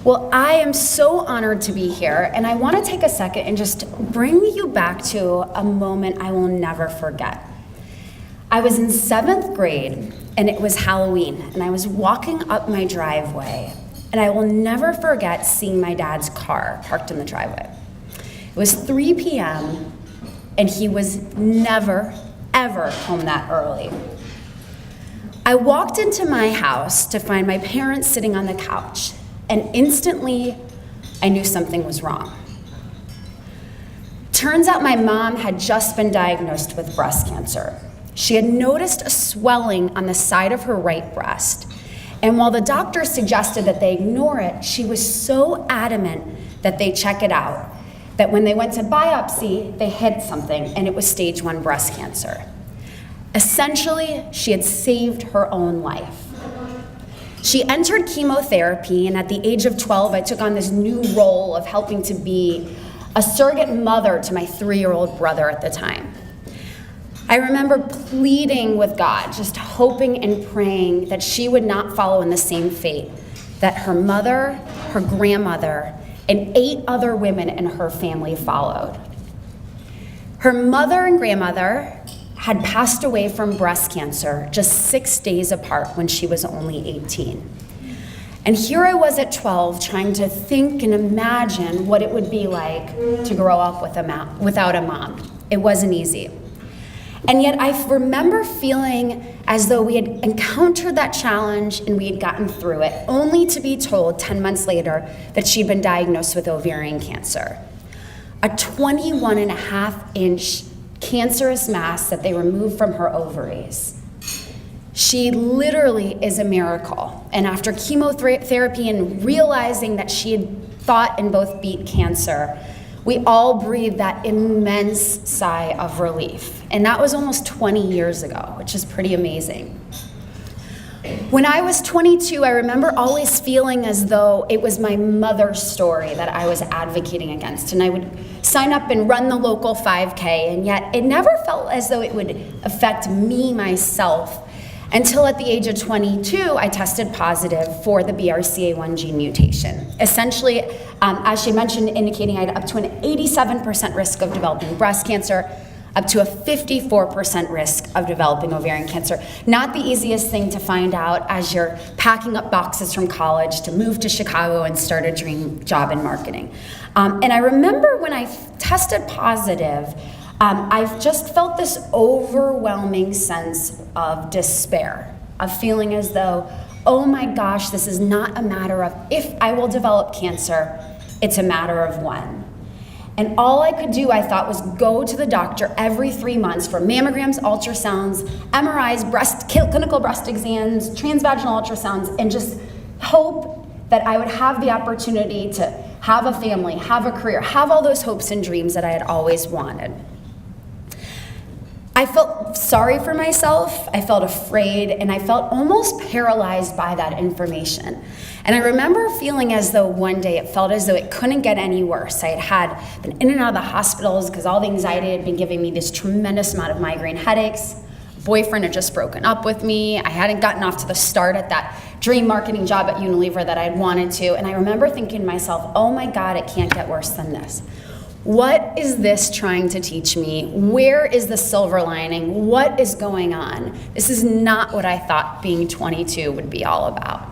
Well, I am so honored to be here, and I want to take a second and just bring you back to a moment I will never forget. I was in 7th grade, and it was Halloween, and I was walking up my driveway, and I will never forget seeing my dad's car parked in the driveway. It was 3 p.m., and he was never, ever home that early. I walked into my house to find my parents sitting on the couch, and instantly, I knew something was wrong. Turns out my mom had just been diagnosed with breast cancer. She had noticed a swelling on the side of her right breast, and while the doctor suggested that they ignore it, she was so adamant that they check it out, that when they went to biopsy, they hid something, and it was stage 1 breast cancer. Essentially, she had saved her own life. She entered chemotherapy, and at the age of 12, I took on this new role of helping to be a surrogate mother to my 3-year-old brother at the time. I remember pleading with God, just hoping and praying that she would not follow in the same fate that her mother, her grandmother, and 8 other women in her family followed. Her mother and grandmother had passed away from breast cancer just 6 days apart when she was only 18. And here I was at 12 trying to think and imagine what it would be like to grow up without a mom. It wasn't easy. And yet I remember feeling as though we had encountered that challenge and we had gotten through it, only to be told 10 months later that she'd been diagnosed with ovarian cancer. A 21.5-inch cancerous mass that they removed from her ovaries. She literally is a miracle. And after chemotherapy and realizing that she had fought and both beat cancer, we all breathed that immense sigh of relief. And that was almost 20 years ago, which is pretty amazing. When I was 22, I remember always feeling as though it was my mother's story that I was advocating against. And I would sign up and run the local 5K, and yet it never felt as though it would affect me, myself, until at the age of 22, I tested positive for the BRCA1 gene mutation. Essentially, as she mentioned, indicating I had up to an 87% risk of developing breast cancer, up to a 54% risk of developing ovarian cancer. Not the easiest thing to find out as you're packing up boxes from college to move to Chicago and start a dream job in marketing. And I remember when I tested positive, I've just felt this overwhelming sense of despair, of feeling as though, oh my gosh, this is not a matter of if I will develop cancer, it's a matter of when. And all I could do, I thought, was go to the doctor every 3 months for mammograms, ultrasounds, MRIs, clinical breast exams, transvaginal ultrasounds, and just hope that I would have the opportunity to have a family, have a career, have all those hopes and dreams that I had always wanted. I felt sorry for myself, I felt afraid, and I felt almost paralyzed by that information. And I remember feeling as though one day it felt as though it couldn't get any worse. I had been in and out of the hospitals because all the anxiety had been giving me this tremendous amount of migraine headaches. Boyfriend had just broken up with me. I hadn't gotten off to the start at that dream marketing job at Unilever that I had wanted to. And I remember thinking to myself, oh my God, it can't get worse than this. What is this trying to teach me? Where is the silver lining? What is going on? This is not what I thought being 22 would be all about.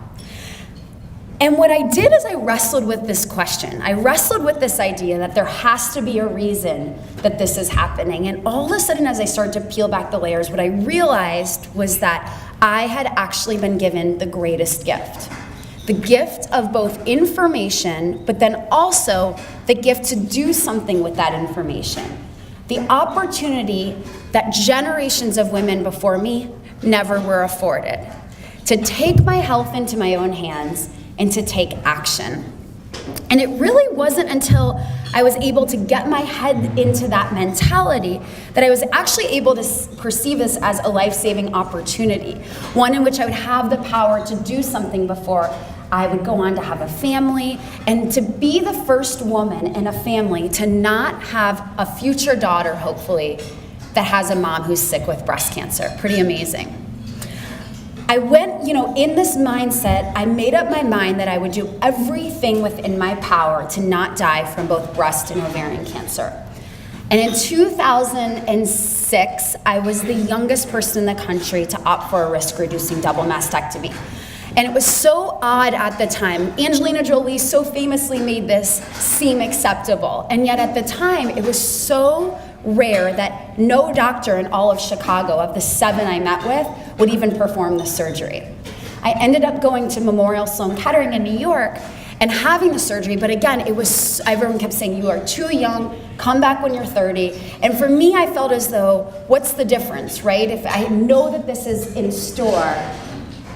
And what I did is I wrestled with this question. I wrestled with this idea that there has to be a reason that this is happening. And all of a sudden, as I started to peel back the layers, what I realized was that I had actually been given the greatest gift. The gift of both information, but then also the gift to do something with that information. The opportunity that generations of women before me never were afforded. To take my health into my own hands and to take action. And it really wasn't until I was able to get my head into that mentality that I was actually able to perceive this as a life-saving opportunity, one in which I would have the power to do something before I would go on to have a family, and to be the first woman in a family to not have a future daughter, hopefully, that has a mom who's sick with breast cancer. Pretty amazing. I went, in this mindset, I made up my mind that I would do everything within my power to not die from both breast and ovarian cancer. And in 2006, I was the youngest person in the country to opt for a risk-reducing double mastectomy. And it was so odd at the time. Angelina Jolie so famously made this seem acceptable. And yet at the time, it was so rare that no doctor in all of Chicago, of the 7 I met with, would even perform the surgery. I ended up going to Memorial Sloan Kettering in New York and having the surgery, but again, everyone kept saying, you are too young, come back when you're 30. And for me, I felt as though, what's the difference, right? If I know that this is in store,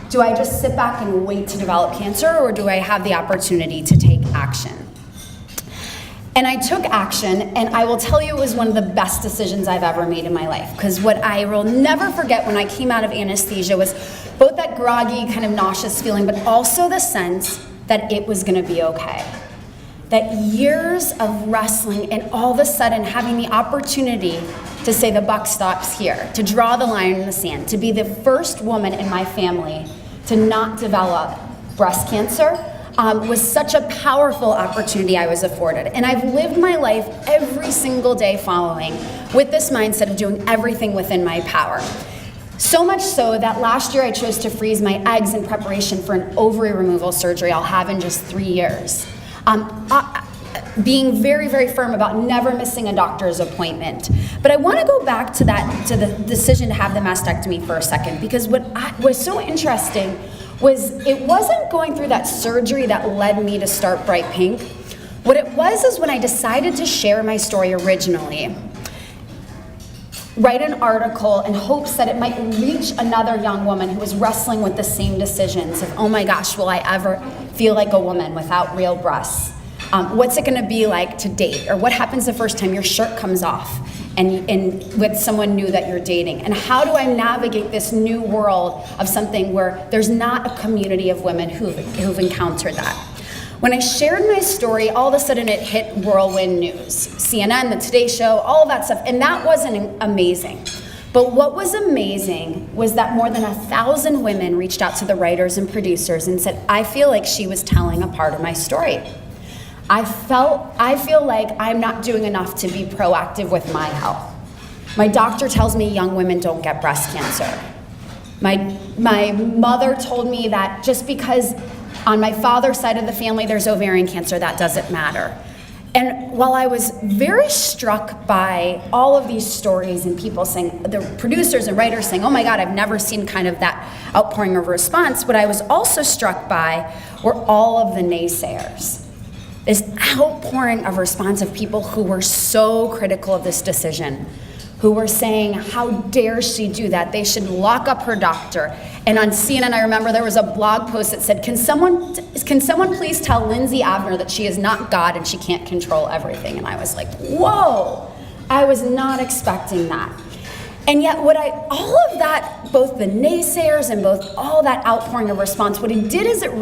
do I just sit back and wait to develop cancer, or do I have the opportunity to take action? And I took action, and I will tell you it was one of the best decisions I've ever made in my life, because what I will never forget when I came out of anesthesia was both that groggy, kind of nauseous feeling, but also the sense that it was gonna be okay. That years of wrestling and all of a sudden having the opportunity to say the buck stops here, to draw the line in the sand, to be the first woman in my family to not develop breast cancer, was such a powerful opportunity I was afforded. And I've lived my life every single day following with this mindset of doing everything within my power. So much so that last year I chose to freeze my eggs in preparation for an ovary removal surgery I'll have in just 3 years. Being very, very firm about never missing a doctor's appointment. But I want to go back to the decision to have the mastectomy for a second, because what was so interesting was it wasn't going through that surgery that led me to start Bright Pink. What it was is when I decided to share my story originally, write an article in hopes that it might reach another young woman who was wrestling with the same decisions of, oh my gosh, will I ever feel like a woman without real breasts? What's it gonna be like to date? Or what happens the first time your shirt comes off and with someone new that you're dating? And how do I navigate this new world of something where there's not a community of women who've encountered that? When I shared my story, all of a sudden it hit whirlwind news. CNN, the Today Show, all of that stuff, and that wasn't amazing. But what was amazing was that more than 1,000 women reached out to the writers and producers and said, I feel like she was telling a part of my story. I feel like I'm not doing enough to be proactive with my health. My doctor tells me young women don't get breast cancer. My mother told me that just because on my father's side of the family there's ovarian cancer, that doesn't matter. And while I was very struck by all of these stories and people saying, the producers and writers saying, oh my God, I've never seen kind of that outpouring of response, what I was also struck by were all of the naysayers. This outpouring of response of people who were so critical of this decision, who were saying, how dare she do that? They should lock up her doctor. And on CNN, I remember there was a blog post that said, can someone please tell Lindsay Avner that she is not God and she can't control everything? And I was like, whoa, I was not expecting that. And yet all of that, both the naysayers and both all that outpouring of response, what it did is it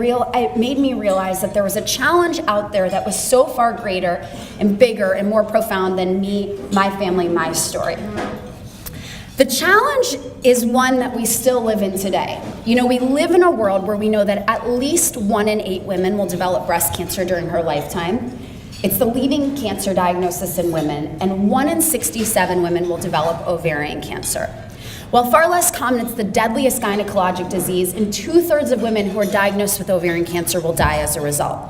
made me realize that there was a challenge out there that was so far greater and bigger and more profound than me, my family, my story. The challenge is one that we still live in today. We live in a world where we know that at least 1 in 8 women will develop breast cancer during her lifetime. It's the leading cancer diagnosis in women, and 1 in 67 women will develop ovarian cancer. While far less common, it's the deadliest gynecologic disease, and 2/3 of women who are diagnosed with ovarian cancer will die as a result.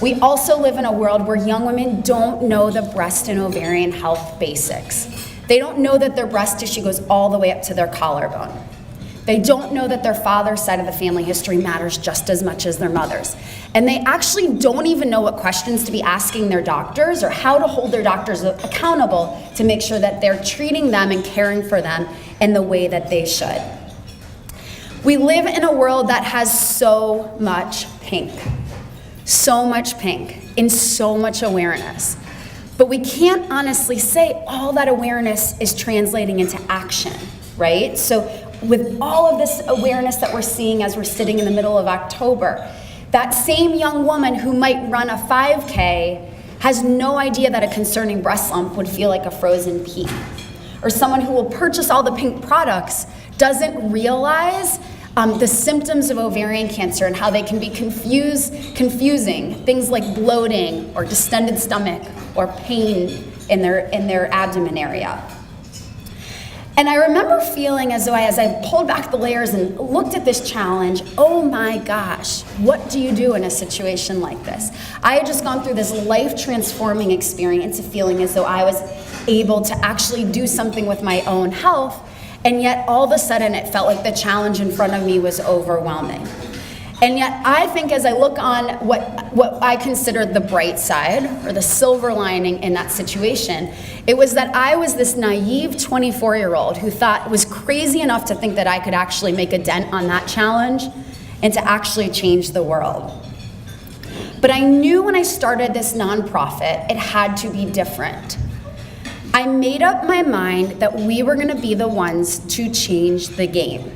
We also live in a world where young women don't know the breast and ovarian health basics. They don't know that their breast tissue goes all the way up to their collarbone. They don't know that their father's side of the family history matters just as much as their mother's. And they actually don't even know what questions to be asking their doctors or how to hold their doctors accountable to make sure that they're treating them and caring for them in the way that they should. We live in a world that has so much pink and so much awareness. But we can't honestly say all that awareness is translating into action, right? So with all of this awareness that we're seeing as we're sitting in the middle of October, that same young woman who might run a 5K has no idea that a concerning breast lump would feel like a frozen pea. Or someone who will purchase all the pink products doesn't realize the symptoms of ovarian cancer and how they can be confusing, things like bloating or distended stomach or pain in their abdomen area. And I remember feeling as though as I pulled back the layers and looked at this challenge, oh my gosh, what do you do in a situation like this? I had just gone through this life-transforming experience of feeling as though I was able to actually do something with my own health, and yet all of a sudden it felt like the challenge in front of me was overwhelming. And yet I think as I look on what I considered the bright side, or the silver lining in that situation, it was that I was this naive 24-year-old who was crazy enough to think that I could actually make a dent on that challenge and to actually change the world. But I knew when I started this nonprofit, it had to be different. I made up my mind that we were gonna be the ones to change the game.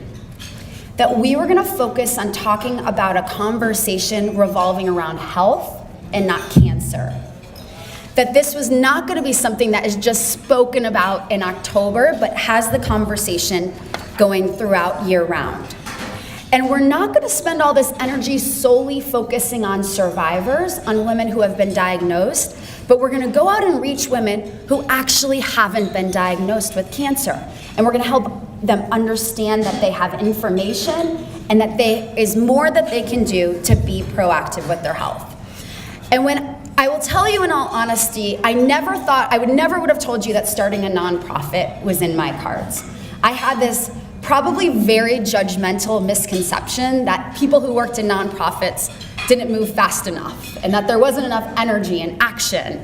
That we were gonna focus on talking about a conversation revolving around health and not cancer. That this was not gonna be something that is just spoken about in October, but has the conversation going throughout year round. And we're not gonna spend all this energy solely focusing on survivors, on women who have been diagnosed, but we're gonna go out and reach women who actually haven't been diagnosed with cancer. And we're gonna help them understand that they have information and that there is more that they can do to be proactive with their health. And when I will tell you in all honesty, I never would have told you that starting a nonprofit was in my cards. I had this probably very judgmental misconception that people who worked in nonprofits didn't move fast enough and that there wasn't enough energy and action.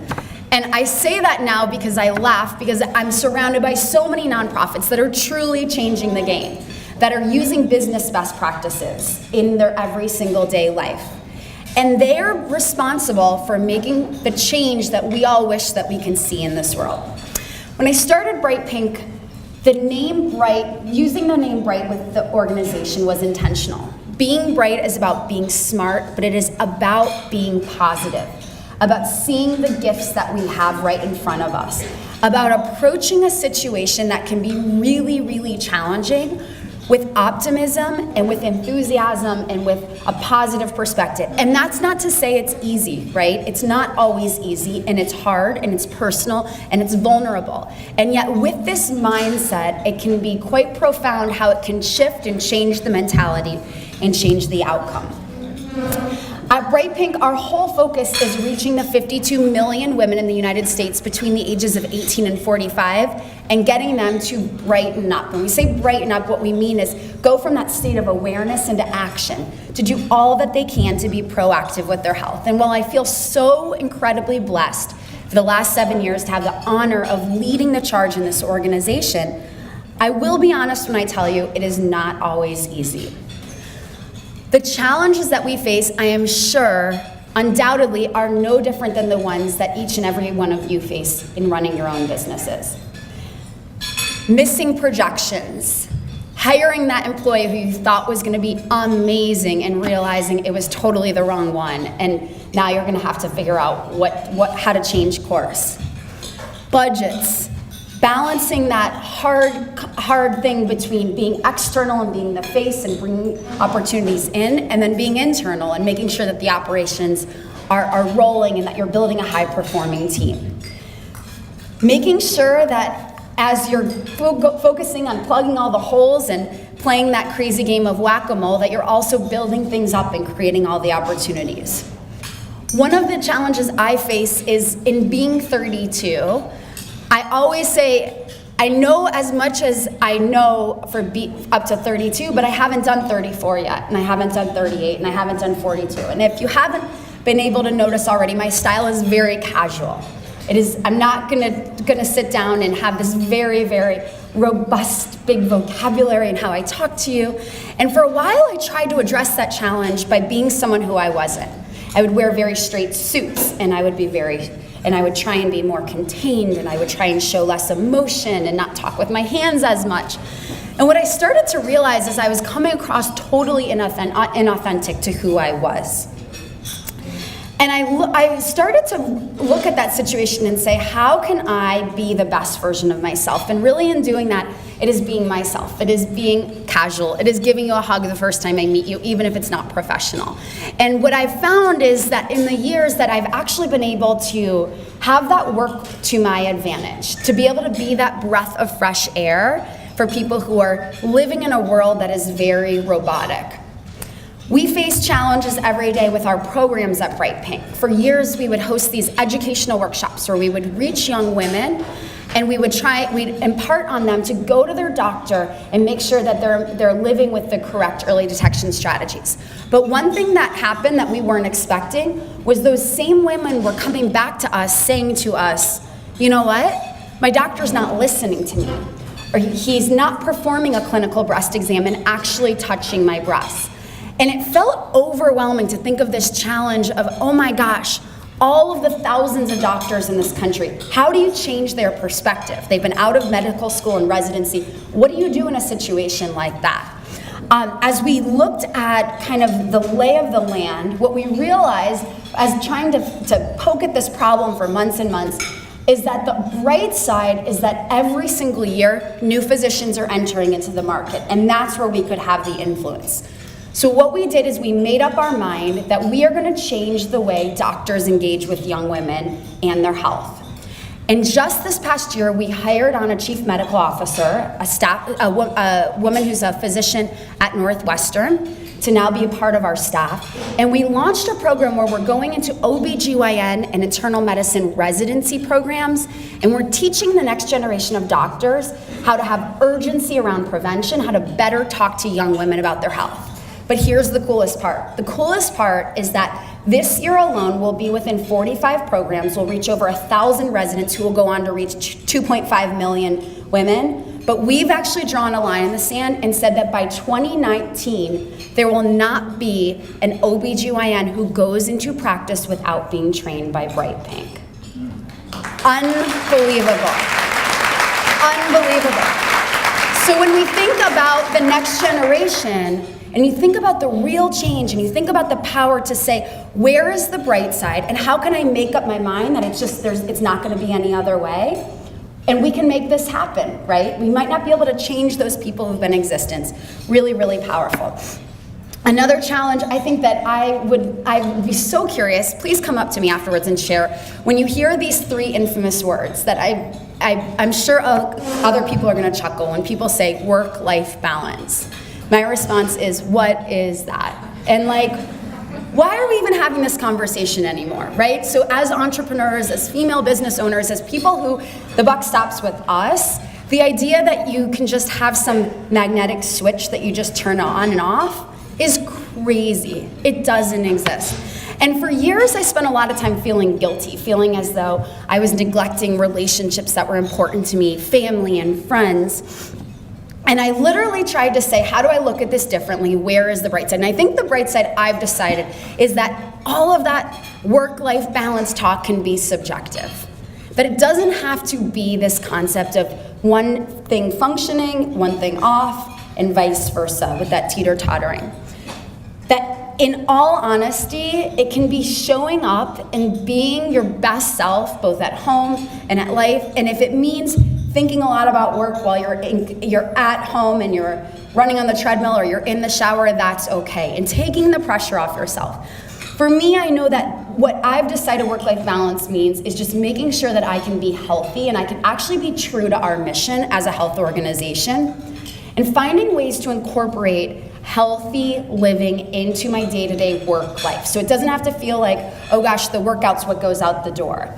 And I say that now because I laugh, because I'm surrounded by so many nonprofits that are truly changing the game, that are using business best practices in their every single day life. And they're responsible for making the change that we all wish that we can see in this world. When I started Bright Pink, the name Bright, using the name Bright with the organization was intentional. Being bright is about being smart, but it is about being positive, about seeing the gifts that we have right in front of us, about approaching a situation that can be really, really challenging with optimism and with enthusiasm and with a positive perspective. And that's not to say it's easy, right? It's not always easy, and it's hard, and it's personal, and it's vulnerable. And yet with this mindset, it can be quite profound how it can shift and change the mentality and change the outcome. At Bright Pink, our whole focus is reaching the 52 million women in the United States between the ages of 18 and 45 and getting them to brighten up. When we say brighten up, what we mean is go from that state of awareness into action, to do all that they can to be proactive with their health. And while I feel so incredibly blessed for the last 7 years to have the honor of leading the charge in this organization, I will be honest when I tell you it is not always easy. The challenges that we face, I am sure, undoubtedly are no different than the ones that each and every one of you face in running your own businesses. Missing projections, hiring that employee who you thought was gonna be amazing and realizing it was totally the wrong one, and now you're gonna have to figure out how to change course. Budgets. Balancing that hard thing between being external and being the face and bringing opportunities in, and then being internal and making sure that the operations are rolling and that you're building a high-performing team. Making sure that as you're focusing on plugging all the holes and playing that crazy game of whack-a-mole, that you're also building things up and creating all the opportunities. One of the challenges I face is in being 32, I always say, I know as much as I know for up to 32, but I haven't done 34 yet, and I haven't done 38, and I haven't done 42. And if you haven't been able to notice already, my style is very casual. I'm not gonna sit down and have this very, very robust, big vocabulary in how I talk to you. And for a while, I tried to address that challenge by being someone who I wasn't. I would wear very straight suits, and I would try and be more contained, and I would try and show less emotion and not talk with my hands as much. And what I started to realize is I was coming across totally inauthentic to who I was. And I started to look at that situation and say, how can I be the best version of myself? And really in doing that, it is being myself. It is being casual. It is giving you a hug the first time I meet you, even if it's not professional. And what I've found is that in the years that I've actually been able to have that work to my advantage, to be able to be that breath of fresh air for people who are living in a world that is very robotic. We face challenges every day with our programs at Bright Pink. For years, we would host these educational workshops where we would reach young women and we'd impart on them to go to their doctor and make sure that they're living with the correct early detection strategies. But one thing that happened that we weren't expecting was those same women were coming back to us saying to us, you know what? My doctor's not listening to me. Or he's not performing a clinical breast exam and actually touching my breasts. And it felt overwhelming to think of this challenge of, oh my gosh, all of the thousands of doctors in this country, how do you change their perspective? They've been out of medical school and residency. What do you do in a situation like that? As we looked at kind of the lay of the land, what we realized as trying to poke at this problem for months and months is that the bright side is that every single year, new physicians are entering into the market, and that's where we could have the influence. So what we did is we made up our mind that we are going to change the way doctors engage with young women and their health. And just this past year, we hired on a chief medical officer, a woman who's a physician at Northwestern, to now be a part of our staff. And we launched a program where we're going into OBGYN and internal medicine residency programs, and we're teaching the next generation of doctors how to have urgency around prevention, how to better talk to young women about their health. But here's the coolest part. The coolest part is that this year alone, we'll be within 45 programs. We'll reach over 1,000 residents who will go on to reach 2.5 million women. But we've actually drawn a line in the sand and said that by 2019, there will not be an OBGYN who goes into practice without being trained by Bright Pink. Unbelievable. Unbelievable. So when we think about the next generation, and you think about the real change, and you think about the power to say, where is the bright side, and how can I make up my mind that it's not going to be any other way? And we can make this happen, right? We might not be able to change those people who've been in existence. Really, really powerful. Another challenge, I think that I would be so curious, please come up to me afterwards and share, when you hear these three infamous words that I'm sure other people are going to chuckle when people say work-life balance. My response is, what is that? And why are we even having this conversation anymore, right? So as entrepreneurs, as female business owners, as people who the buck stops with us, the idea that you can just have some magnetic switch that you just turn on and off is crazy. It doesn't exist. And for years, I spent a lot of time feeling guilty, feeling as though I was neglecting relationships that were important to me, family and friends. And I literally tried to say, how do I look at this differently? Where is the bright side? And I think the bright side I've decided is that all of that work-life balance talk can be subjective. That it doesn't have to be this concept of one thing functioning, one thing off, and vice versa with that teeter-tottering. That in all honesty, it can be showing up and being your best self, both at home and at life. And if it means thinking a lot about work while you're at home and you're running on the treadmill or you're in the shower, that's okay. And taking the pressure off yourself. For me, I know that what I've decided work-life balance means is just making sure that I can be healthy and I can actually be true to our mission as a health organization, and finding ways to incorporate healthy living into my day-to-day work life. So it doesn't have to feel like, oh gosh, the workout's what goes out the door.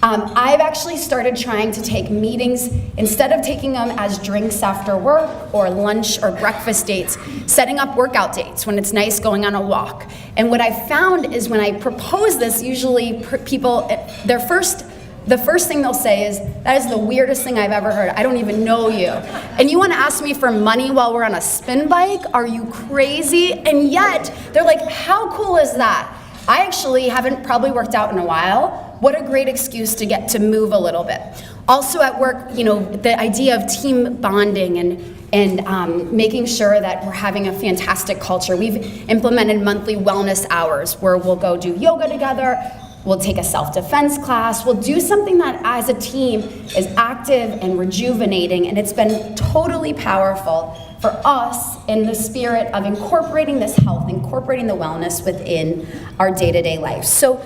I've actually started trying to take meetings, instead of taking them as drinks after work or lunch or breakfast dates, setting up workout dates when it's nice going on a walk. And what I found is when I propose this, usually people, the first thing they'll say is, that is the weirdest thing I've ever heard. I don't even know you. And you want to ask me for money while we're on a spin bike? Are you crazy? And yet, they're like, how cool is that? I actually haven't probably worked out in a while. What a great excuse to get to move a little bit. Also at work, the idea of team bonding and and making sure that we're having a fantastic culture. We've implemented monthly wellness hours where we'll go do yoga together, we'll take a self-defense class, we'll do something that as a team is active and rejuvenating, and it's been totally powerful for us in the spirit of incorporating this health, incorporating the wellness within our day-to-day life. So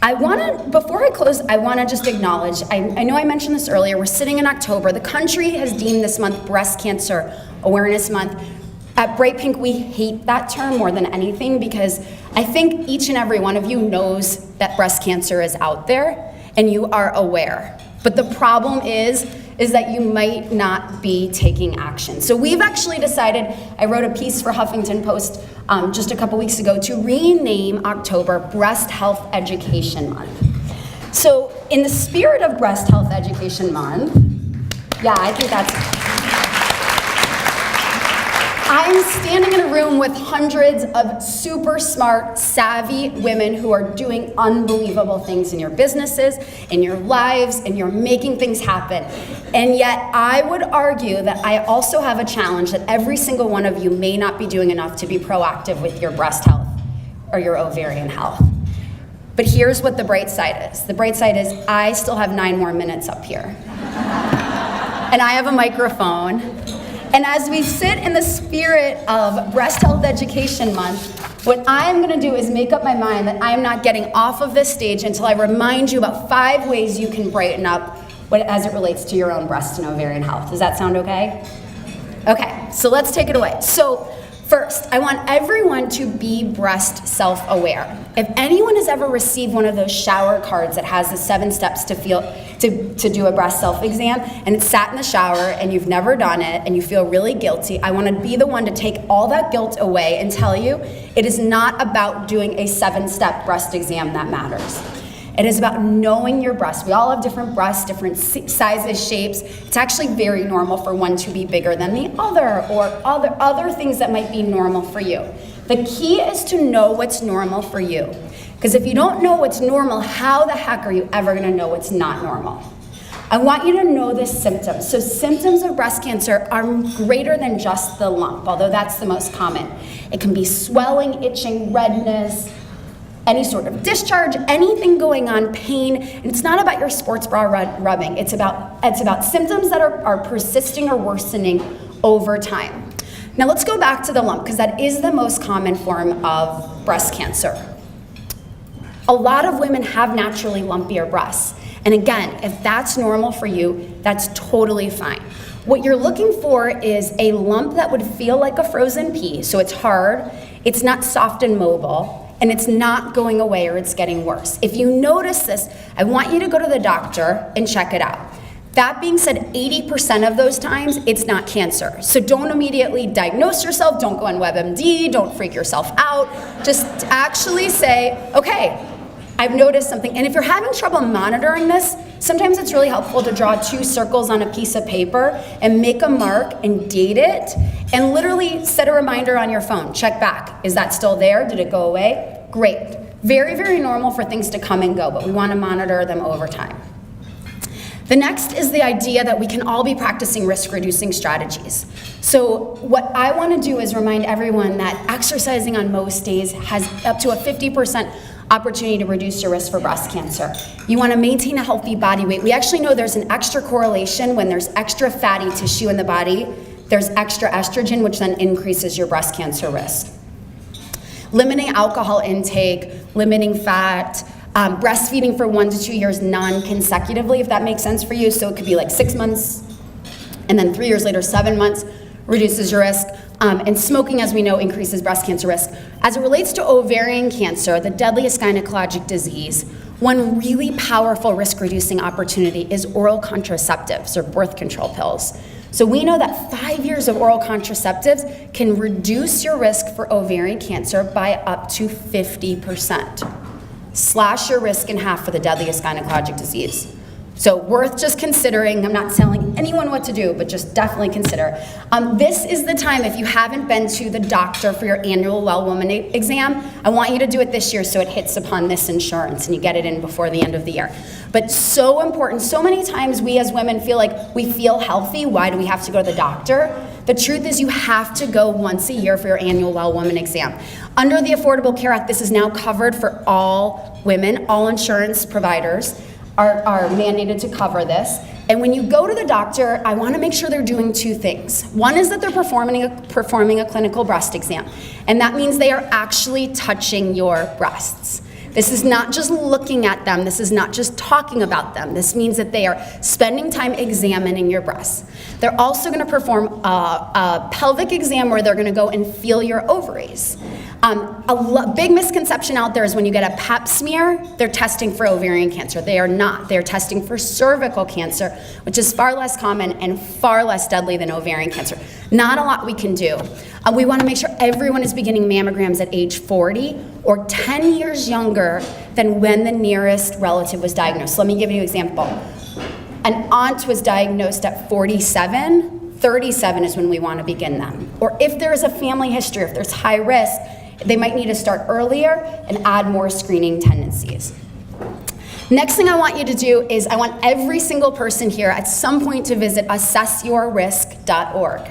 before I close, I wanna just acknowledge, I know I mentioned this earlier, we're sitting in October. The country has deemed this month Breast Cancer Awareness Month. At Bright Pink, we hate that term more than anything because I think each and every one of you knows that breast cancer is out there and you are aware. But the problem is that you might not be taking action. So we've actually decided, I wrote a piece for Huffington Post just a couple weeks ago to rename October Breast Health Education Month. So in the spirit of Breast Health Education Month, yeah, I think I'm standing in a room with hundreds of super smart, savvy women who are doing unbelievable things in your businesses, in your lives, and you're making things happen. And yet I would argue that I also have a challenge that every single one of you may not be doing enough to be proactive with your breast health or your ovarian health. But here's what the bright side is. The bright side is I still have 9 more minutes up here. And I have a microphone. And as we sit in the spirit of Breast Health Education Month, what I'm gonna do is make up my mind that I'm not getting off of this stage until I remind you about 5 ways you can brighten up as it relates to your own breast and ovarian health. Does that sound okay? Okay, so let's take it away. So first, I want everyone to be breast self-aware. If anyone has ever received one of those shower cards that has the 7 steps to do a breast self-exam, and it's sat in the shower and you've never done it and you feel really guilty, I want to be the one to take all that guilt away and tell you it is not about doing a 7-step breast exam that matters. It is about knowing your breast. We all have different breasts, different sizes, shapes. It's actually very normal for one to be bigger than the other, or other things that might be normal for you. The key is to know what's normal for you. Because if you don't know what's normal, how the heck are you ever gonna know what's not normal? I want you to know the symptoms. So symptoms of breast cancer are greater than just the lump, although that's the most common. It can be swelling, itching, redness, any sort of discharge, anything going on, pain. And it's not about your sports bra rubbing. It's about symptoms that are persisting or worsening over time. Now let's go back to the lump, because that is the most common form of breast cancer. A lot of women have naturally lumpier breasts. And again, if that's normal for you, that's totally fine. What you're looking for is a lump that would feel like a frozen pea. So it's hard, it's not soft and mobile, and it's not going away or it's getting worse. If you notice this, I want you to go to the doctor and check it out. That being said, 80% of those times, it's not cancer. So don't immediately diagnose yourself, don't go on WebMD, don't freak yourself out. Just actually say, okay, I've noticed something. And if you're having trouble monitoring this, sometimes it's really helpful to draw 2 circles on a piece of paper and make a mark and date it and literally set a reminder on your phone. Check back. Is that still there? Did it go away? Great. Very, very normal for things to come and go, but we want to monitor them over time. The next is the idea that we can all be practicing risk-reducing strategies. So what I want to do is remind everyone that exercising on most days has up to a 50% opportunity to reduce your risk for breast cancer. You want to maintain a healthy body weight. We actually know there's an extra correlation when there's extra fatty tissue in the body, there's extra estrogen, which then increases your breast cancer risk. Limiting alcohol intake, limiting fat, breastfeeding for 1 to 2 years non-consecutively, if that makes sense for you. So it could be like 6 months, and then 3 years later, 7 months, reduces your risk. And smoking, as we know, increases breast cancer risk. As it relates to ovarian cancer, the deadliest gynecologic disease, one really powerful risk-reducing opportunity is oral contraceptives or birth control pills. So we know that 5 years of oral contraceptives can reduce your risk for ovarian cancer by up to 50%. Slash your risk in half for the deadliest gynecologic disease. So worth just considering. I'm not telling anyone what to do, but just definitely consider. This is the time, if you haven't been to the doctor for your annual Well Woman exam, I want you to do it this year so it hits upon this insurance and you get it in before the end of the year. But so important. So many times we as women feel like we feel healthy. Why do we have to go to the doctor? The truth is you have to go once a year for your annual Well Woman exam. Under the Affordable Care Act, this is now covered for all women. All insurance providers are mandated to cover this. And when you go to the doctor, I want to make sure they're doing two things. One is that they're performing a clinical breast exam. And that means they are actually touching your breasts. This is not just looking at them. This is not just talking about them. This means that they are spending time examining your breasts. They're also going to perform a pelvic exam where they're going to go and feel your ovaries. Big misconception out there is when you get a pap smear, they're testing for ovarian cancer. They are not. They're testing for cervical cancer, which is far less common and far less deadly than ovarian cancer. Not a lot we can do. We want to make sure everyone is beginning mammograms at age 40 or 10 years younger than when the nearest relative was diagnosed. Let me give you an example. An aunt was diagnosed at 47, 37 is when we want to begin them. Or if there is a family history, if there's high risk, they might need to start earlier and add more screening tendencies. Next thing I want you to do is I want every single person here at some point to visit assessyourrisk.org.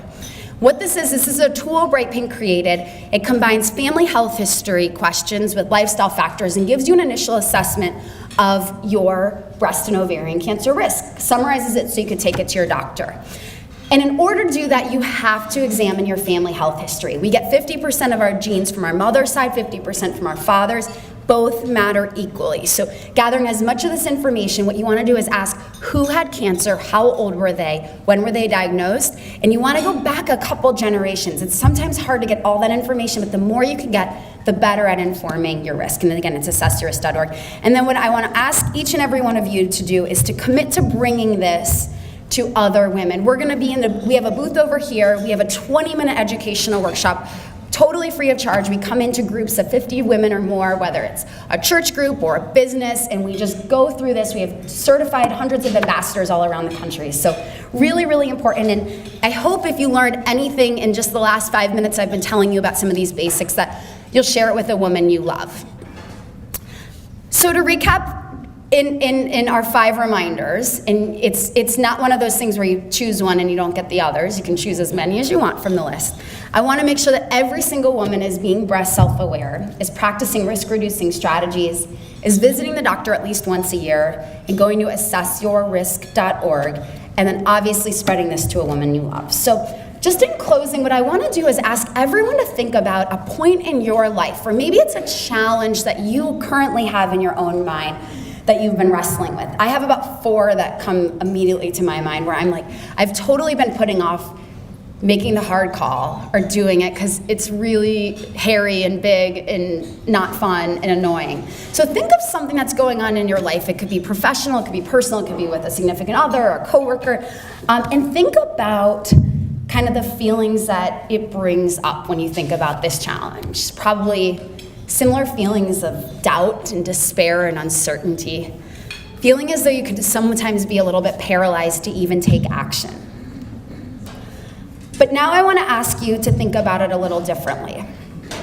What this is a tool Bright Pink created. It combines family health history questions with lifestyle factors and gives you an initial assessment of your breast and ovarian cancer risk. Summarizes it so you can take it to your doctor. And in order to do that, you have to examine your family health history. We get 50% of our genes from our mother's side, 50% from our father's. Both matter equally. So gathering as much of this information, what you want to do is ask who had cancer, how old were they, when were they diagnosed, and you want to go back a couple generations. It's sometimes hard to get all that information, but the more you can get, the better at informing your risk. And then again, it's assessyourrisk.org. And then what I want to ask each and every one of you to do is to commit to bringing this to other women. We're going to be we have a booth over here. We have a 20-minute educational workshop, totally free of charge. We come into groups of 50 women or more, whether it's a church group or a business, and we just go through this. We have certified hundreds of ambassadors all around the country. So really, really important. And I hope if you learned anything in just the last 5 minutes I've been telling you about some of these basics, that you'll share it with a woman you love. So to recap, in our 5 reminders, and it's not one of those things where you choose one and you don't get the others. You can choose as many as you want from the list. I want to make sure that every single woman is being breast self-aware, is practicing risk-reducing strategies, is visiting the doctor at least once a year, and going to assessyourrisk.org, and then obviously spreading this to a woman you love. So just in closing, what I want to do is ask everyone to think about a point in your life, or maybe it's a challenge that you currently have in your own mind that you've been wrestling with. I have about 4 that come immediately to my mind where I'm like, I've totally been putting off making the hard call or doing it because it's really hairy and big and not fun and annoying. So think of something that's going on in your life. It could be professional, it could be personal, it could be with a significant other or a coworker, and think about kind of the feelings that it brings up when you think about this challenge. Probably similar feelings of doubt and despair and uncertainty. Feeling as though you could sometimes be a little bit paralyzed to even take action. But now I want to ask you to think about it a little differently.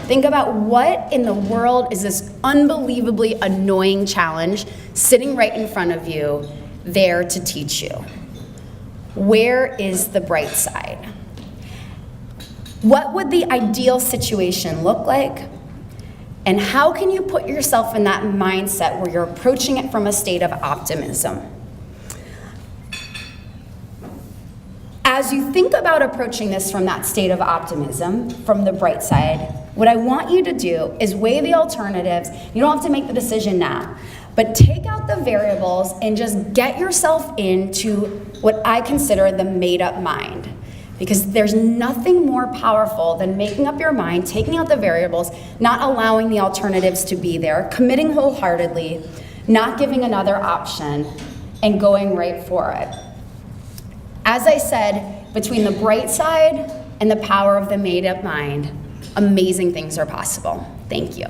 Think about what in the world is this unbelievably annoying challenge sitting right in front of you there to teach you. Where is the bright side? What would the ideal situation look like? And how can you put yourself in that mindset where you're approaching it from a state of optimism? As you think about approaching this from that state of optimism, from the bright side, what I want you to do is weigh the alternatives. You don't have to make the decision now, but take out the variables and just get yourself into what I consider the made-up mind. Because there's nothing more powerful than making up your mind, taking out the variables, not allowing the alternatives to be there, committing wholeheartedly, not giving another option, and going right for it. As I said, between the bright side and the power of the made-up mind, amazing things are possible. Thank you.